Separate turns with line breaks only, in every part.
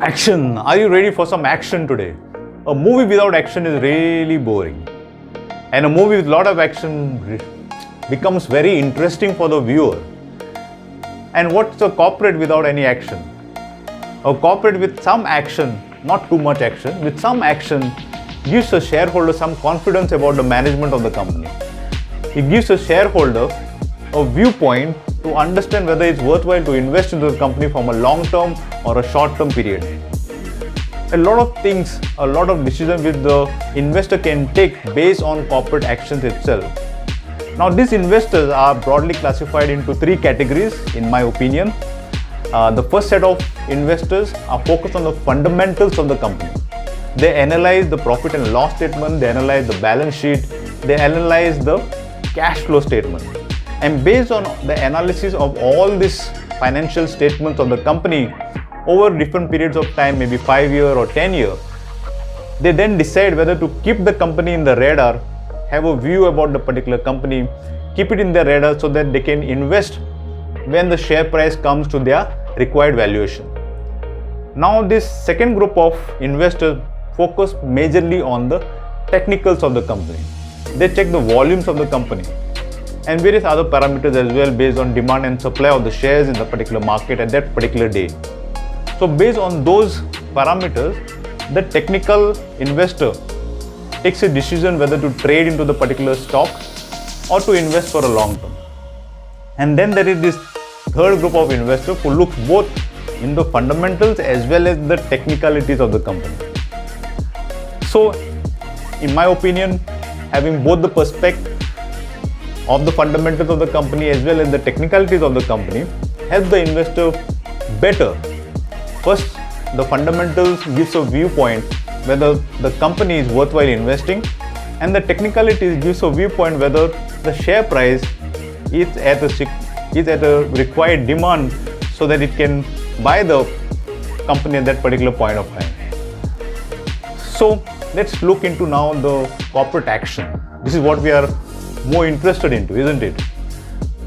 Action! Are you ready for some action today? A movie without action is really boring. And a movie with a lot of action becomes very interesting for the viewer. And what's a corporate without any action? A corporate with some action, not too much action, with some action gives a shareholder some confidence about the management of the company. It gives a shareholder a viewpoint to understand whether it's worthwhile to invest into the company from a long-term or a short-term period. A lot of things, a lot of decisions which the investor can take based on corporate actions itself. Now, these investors are broadly classified into three categories, in my opinion. The first set of investors are focused on the fundamentals of the company. They analyze the profit and loss statement, they analyze the balance sheet, they analyze the cash flow statement. And based on the analysis of all these financial statements of the company over different periods of time, maybe 5 years or 10 years, they then decide whether to keep the company in the radar, have a view about the particular company, keep it in their radar so that they can invest when the share price comes to their required valuation. Now, this second group of investors focus majorly on the technicals of the company. They check the volumes of the company and various other parameters as well based on demand and supply of the shares in the particular market at that particular day. So based on those parameters, the technical investor takes a decision whether to trade into the particular stock or to invest for a long term. And then there is this third group of investors who look both in the fundamentals as well as the technicalities of the company. So in my opinion, having both the perspective of the fundamentals of the company as well as the technicalities of the company help the investor better. First, the fundamentals gives a viewpoint whether the company is worthwhile investing, and the technicalities gives a viewpoint whether the share price is at a required demand so that it can buy the company at that particular point of time. So let's look into now the corporate action. This is what we are more interested into, isn't it?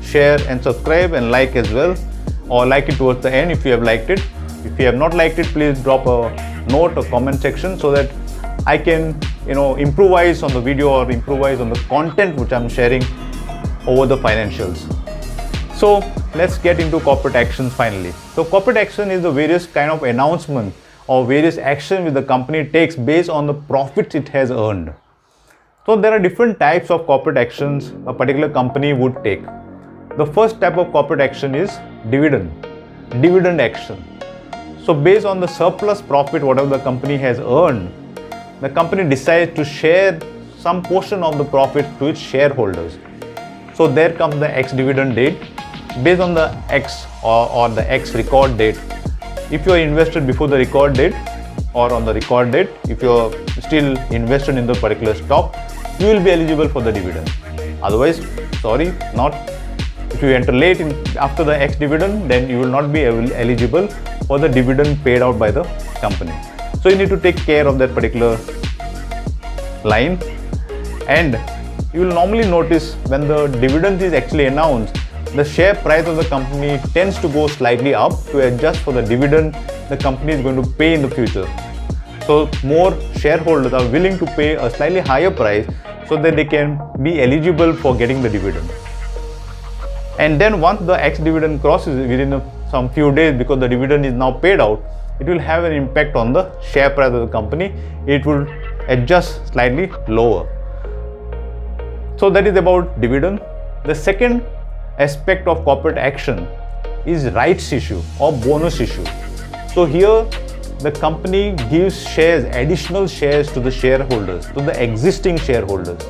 Share and subscribe and like as well, or like it towards the end if you have liked it. If you have not liked it, please drop a note or comment section so that I can improvise on the video or improvise on the content which I'm sharing over the financials. So let's get into corporate actions finally. So corporate action is the various kind of announcements or various actions which the company takes based on the profits it has earned. So there are different types of corporate actions a particular company would take. The first type of corporate action is dividend action. So based on the surplus profit whatever the company has earned, the company decides to share some portion of the profit to its shareholders. So there comes the ex-dividend date. Based on the X or the X record date, if you are invested before the record date or on the record date, if you are still invested in the particular stock, you will be eligible for the dividend. Otherwise, sorry, not. If you enter late after the ex-dividend, then you will not be eligible for the dividend paid out by the company. So you need to take care of that particular line. And you will normally notice when the dividend is actually announced, the share price of the company tends to go slightly up to adjust for the dividend the company is going to pay in the future. So more shareholders are willing to pay a slightly higher price so that they can be eligible for getting the dividend. And then once the ex-dividend crosses within some few days, because the dividend is now paid out, it will have an impact on the share price of the company. It will adjust slightly lower. So that is about dividend. The second aspect of corporate action is rights issue or bonus issue. So here the company gives shares, additional shares to the shareholders, to the existing shareholders.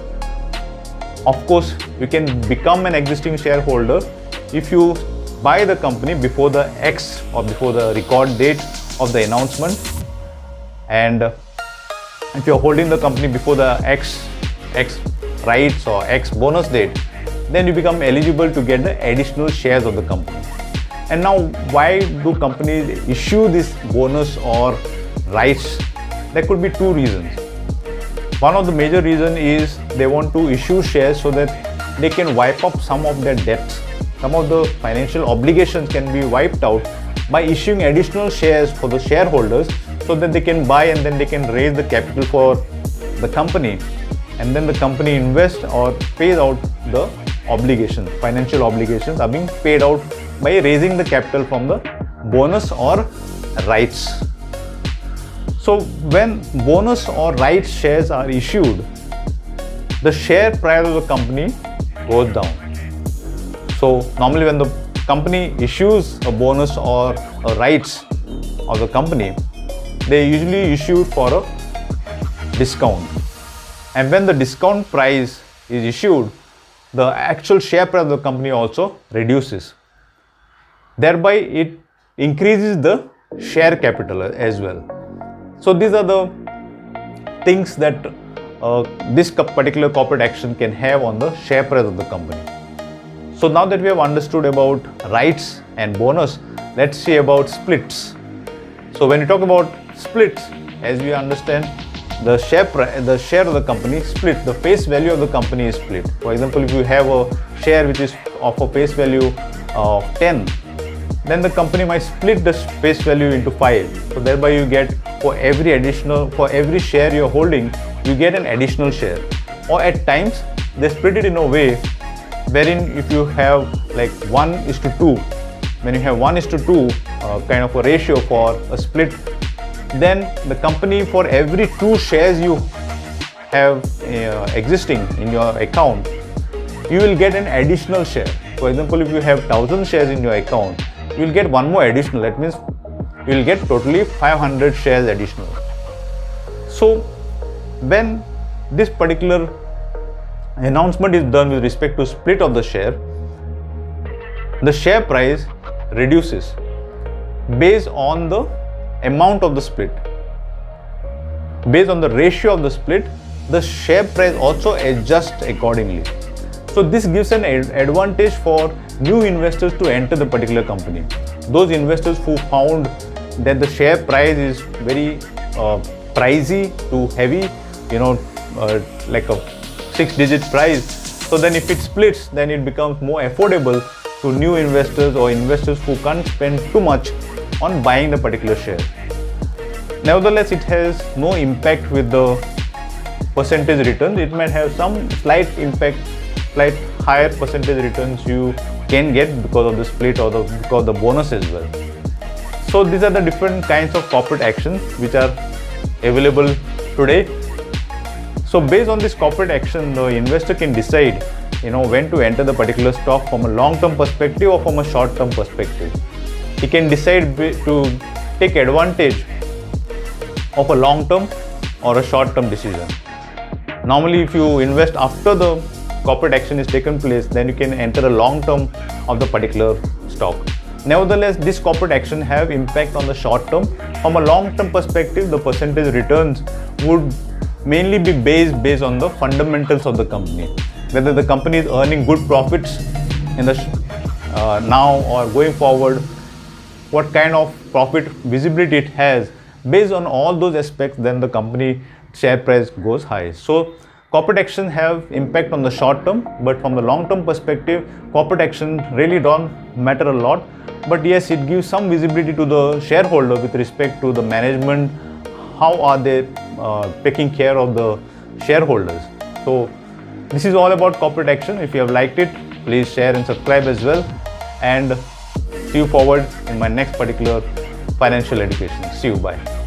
Of course, you can become an existing shareholder if you buy the company before the X or before the record date of the announcement, and if you are holding the company before the X rights or X bonus date, then you become eligible to get the additional shares of the company. And now, why do companies issue this bonus or rights? There could be two reasons. One of the major reasons is they want to issue shares so that they can wipe up some of their debts. Some of the financial obligations can be wiped out by issuing additional shares for the shareholders so that they can buy and then they can raise the capital for the company, and then the company invests or pays out the obligations. Financial obligations are being paid out by raising the capital from the bonus or rights. So when bonus or rights shares are issued, the share price of the company goes down. So normally when the company issues a bonus or a rights of the company, they usually issue for a discount. And when the discount price is issued, the actual share price of the company also reduces. Thereby it increases the share capital as well. So these are the things that this particular corporate action can have on the share price of the company. So now that we have understood about rights and bonus, let's see about splits. So when you talk about splits, as we understand, the share of the company split, the face value of the company is split. For example, if you have a share which is of a face value of 10, then the company might split the face value into 5. So thereby you get for every share you're holding, you get an additional share. Or at times they split it in a way wherein if you have like 1:2, when you have 1:2 kind of a ratio for a split, then the company, for every 2 shares you have existing in your account, you will get an additional share. For example, if you have 1000 shares in your account, you will get one more additional. That means you will get totally 500 shares additional. So when this particular announcement is done with respect to split of the share price reduces based on the amount of the split. Based on the ratio of the split, the share price also adjusts accordingly. So this gives an advantage for new investors to enter the particular company. Those investors who found that the share price is very pricey, too heavy, like a 6-digit price. So then if it splits, then it becomes more affordable to new investors or investors who can't spend too much on buying the particular share. Nevertheless, it has no impact with the percentage returns. It might have some slight impact, slight higher percentage returns you can get because of the split or because of the bonus as well. So these are the different kinds of corporate actions which are available today. So based on this corporate action, the investor can decide when to enter the particular stock from a long-term perspective or from a short-term perspective. He can decide to take advantage of a long-term or a short-term decision. Normally, if you invest after the corporate action is taken place, then you can enter a long-term of the particular stock. Nevertheless, this corporate action have impact on the short-term. From a long-term perspective, the percentage returns would mainly be based on the fundamentals of the company. Whether the company is earning good profits in the now or going forward, what kind of profit visibility it has. Based on all those aspects, then the company share price goes high. So corporate action have impact on the short term, but from the long term perspective, corporate action really don't matter a lot. But yes, it gives some visibility to the shareholder with respect to the management. How are they taking care of the shareholders? So this is all about corporate action. If you have liked it, please share and subscribe as well. And see you forward in my next particular financial education. See you. Bye.